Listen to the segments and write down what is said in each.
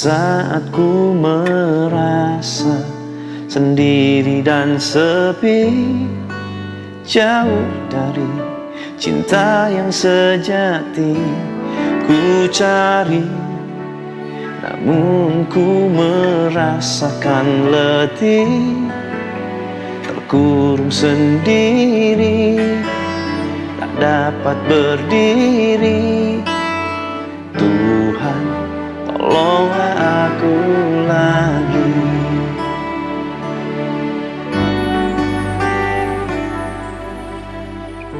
saat ku merasa sendiri dan sepi, jauh dari cinta yang sejati ku cari, namun ku merasakan letih, terkurung sendiri, tak dapat berdiri. Tuhan, tolonglah aku lagi.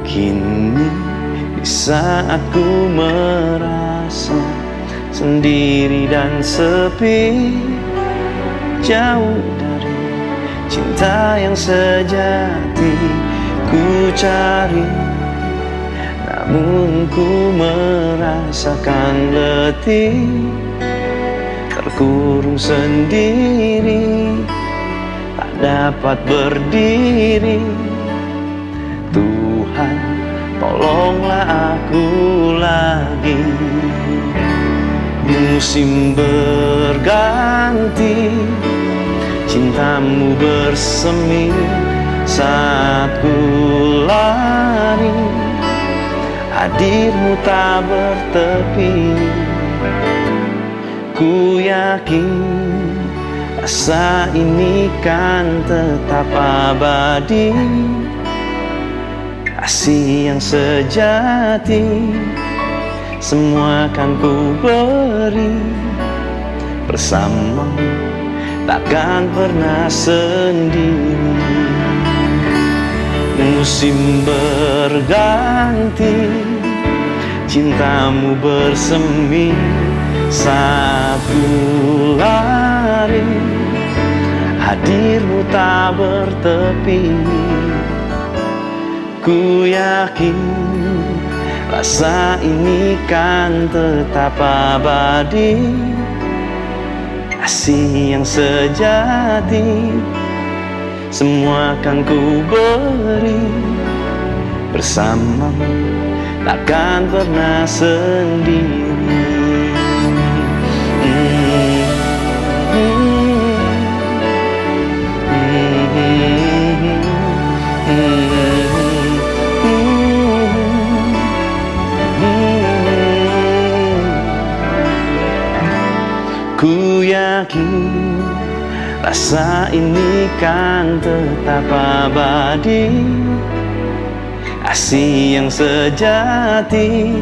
Kini di saat ku merasa sendiri dan sepi, jauh dari cinta yang sejati ku cari, namun ku merasakan letih, terkurung sendiri, tak dapat berdiri. Tuhan, tolonglah aku lagi. Musim berganti, cintamu bersemi, saat ku lari, hadirmu tak bertepi. Ku yakin rasa ini kan tetap abadi, kasih yang sejati semua kan ku beri. Bersamamu takkan pernah sendiri. Musim berganti, cintamu bersemi, saat ku lari, hadirmu tak bertepi. Ku yakin rasa ini kan tetap abadi, kasih yang sejati semua kan ku beri. Bersamamu takkan pernah sendiri. Ku yakin rasa ini kan tetap abadi, kasih yang sejati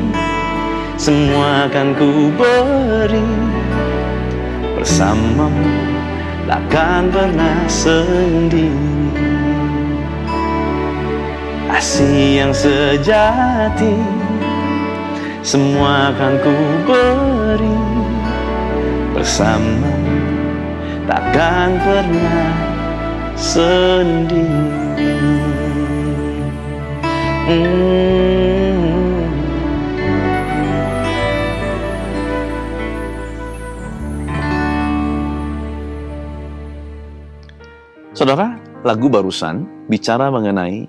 semua kan ku beri. Bersamamu takkan pernah sendiri. Kasih yang sejati semua kan ku beri. Bersama takkan pernah sendiri. Saudara, lagu barusan bicara mengenai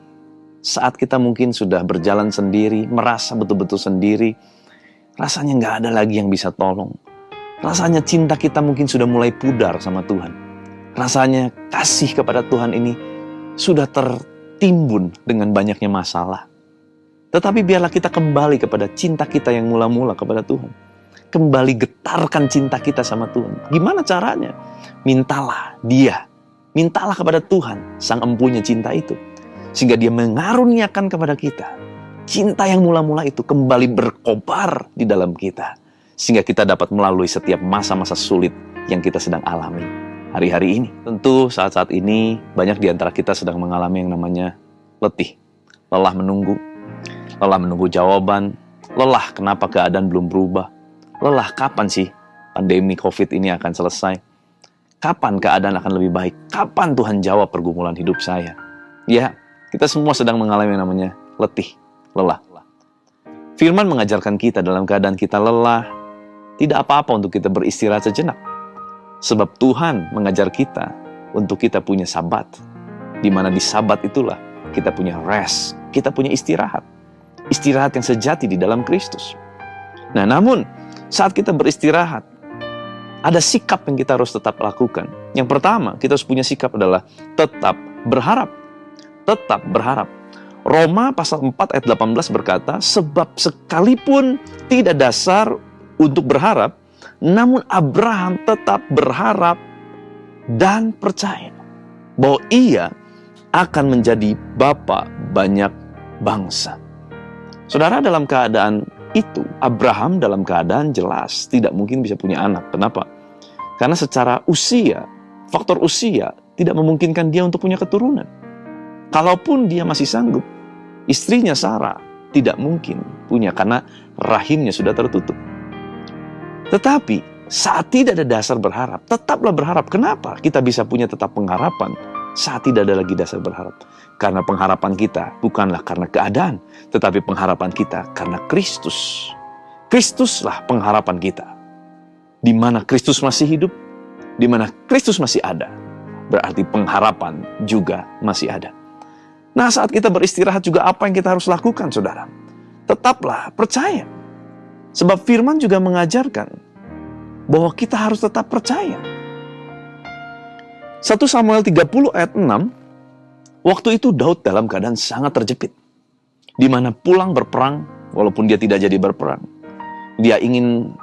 saat kita mungkin sudah berjalan sendiri, merasa betul-betul sendiri, rasanya nggak ada lagi yang bisa tolong. Rasanya cinta kita mungkin sudah mulai pudar sama Tuhan. Rasanya kasih kepada Tuhan ini sudah tertimbun dengan banyaknya masalah. Tetapi biarlah kita kembali kepada cinta kita yang mula-mula kepada Tuhan. Kembali getarkan cinta kita sama Tuhan. Gimana caranya? Mintalah Dia. Mintalah kepada Tuhan, Sang Empunya cinta itu. Sehingga Dia mengaruniakan kepada kita cinta yang mula-mula itu kembali berkobar di dalam kita. Sehingga kita dapat melalui setiap masa-masa sulit yang kita sedang alami hari-hari ini. Tentu saat-saat ini banyak di antara kita sedang mengalami yang namanya letih. Lelah menunggu jawaban. Lelah kenapa keadaan belum berubah. Lelah kapan sih pandemi COVID ini akan selesai. Kapan keadaan akan lebih baik. Kapan Tuhan jawab pergumulan hidup saya. Ya, kita semua sedang mengalami yang namanya letih, lelah. Firman mengajarkan kita dalam keadaan kita lelah, tidak apa-apa untuk kita beristirahat sejenak. Sebab Tuhan mengajar kita untuk kita punya sabat. Di mana di sabat itulah kita punya rest, kita punya istirahat. Istirahat yang sejati di dalam Kristus. Nah, namun saat kita beristirahat, Ada sikap yang kita harus tetap lakukan. Yang pertama, kita harus punya sikap adalah tetap berharap. Tetap berharap. Roma pasal 4 ayat 18 berkata, sebab sekalipun tidak dasar untuk berharap, namun Abraham tetap berharap dan percaya bahwa ia akan menjadi bapa banyak bangsa. Saudara, dalam keadaan itu, Abraham dalam keadaan jelas tidak mungkin bisa punya anak. Kenapa? Karena secara usia, faktor usia tidak memungkinkan dia untuk punya keturunan. Kalaupun dia masih sanggup, istrinya Sarah tidak mungkin punya karena rahimnya sudah tertutup. Tetapi saat tidak ada dasar berharap, tetaplah berharap. Kenapa kita bisa punya tetap pengharapan saat tidak ada lagi dasar berharap? Karena pengharapan kita bukanlah karena keadaan, tetapi pengharapan kita karena Kristus. Kristuslah pengharapan kita. Di mana Kristus masih hidup, di mana Kristus masih ada, berarti pengharapan juga masih ada. Nah, saat kita beristirahat juga apa yang kita harus lakukan, saudara? Tetaplah percaya. Sebab firman juga mengajarkan bahwa kita harus tetap percaya. 1 Samuel 30 ayat 6, waktu itu Daud dalam keadaan sangat terjepit. Di mana pulang berperang, walaupun dia tidak jadi berperang. Dia ingin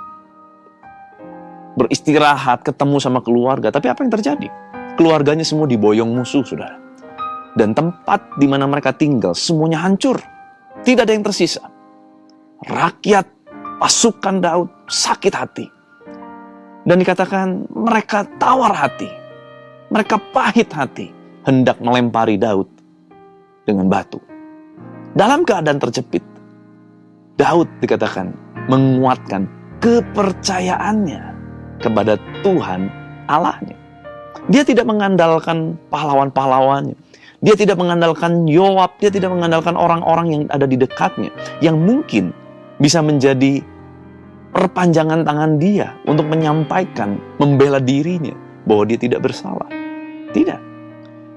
beristirahat, ketemu sama keluarga. Tapi apa yang terjadi? Keluarganya semua diboyong musuh, saudara. Dan tempat di mana mereka tinggal semuanya hancur. Tidak ada yang tersisa. Rakyat, pasukan Daud sakit hati. Dan dikatakan mereka tawar hati. Mereka pahit hati. Hendak melempari Daud dengan batu. Dalam keadaan terjepit, Daud dikatakan menguatkan kepercayaannya kepada Tuhan Allahnya. Dia tidak mengandalkan pahlawan-pahlawannya. Dia tidak mengandalkan Yoab. Dia tidak mengandalkan orang-orang yang ada di dekatnya. Yang mungkin bisa menjadi perpanjangan tangan dia untuk menyampaikan, membela dirinya bahwa dia tidak bersalah. Tidak.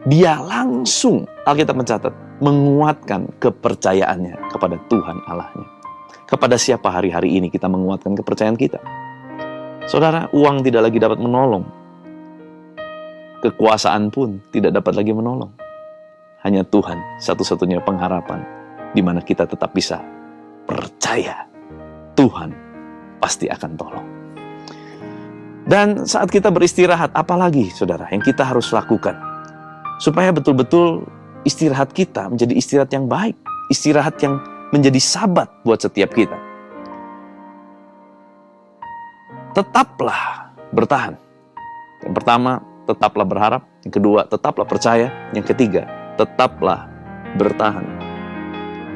Dia langsung, Alkitab mencatat, menguatkan kepercayaannya kepada Tuhan Allahnya. Kepada siapa hari-hari ini kita menguatkan kepercayaan kita? Saudara, uang tidak lagi dapat menolong. Kekuasaan pun tidak dapat lagi menolong. Hanya Tuhan satu-satunya pengharapan di mana kita tetap bisa percaya Tuhan pasti akan tolong. Dan saat kita beristirahat, apalagi saudara yang kita harus lakukan supaya betul-betul istirahat kita menjadi istirahat yang baik, istirahat yang menjadi sabat buat setiap kita. Tetaplah bertahan. Yang pertama, tetaplah berharap. Yang kedua, tetaplah percaya. Yang ketiga, tetaplah bertahan.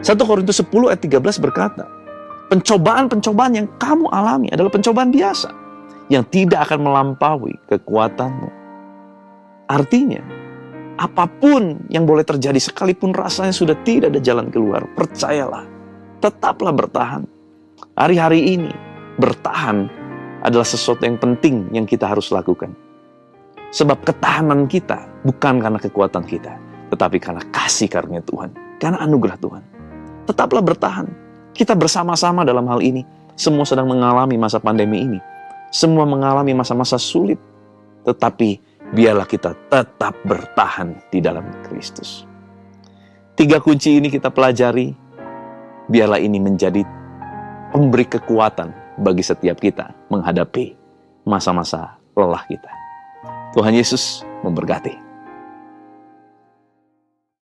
1 Korintus 10 ayat 13 berkata, pencobaan-pencobaan yang kamu alami adalah pencobaan biasa yang tidak akan melampaui kekuatanmu. Artinya, apapun yang boleh terjadi sekalipun rasanya sudah tidak ada jalan keluar, percayalah, tetaplah bertahan. Hari-hari ini, bertahan adalah sesuatu yang penting yang kita harus lakukan. Sebab ketahanan kita bukan karena kekuatan kita, tetapi karena kasih karunia Tuhan, karena anugerah Tuhan. Tetaplah bertahan. Kita bersama-sama dalam hal ini. Semua sedang mengalami masa pandemi ini. Semua mengalami masa-masa sulit. Tetapi biarlah kita tetap bertahan di dalam Kristus. 3 kunci ini kita pelajari. Biarlah ini menjadi pemberi kekuatan bagi setiap kita menghadapi masa-masa lelah kita. Tuhan Yesus memberkati.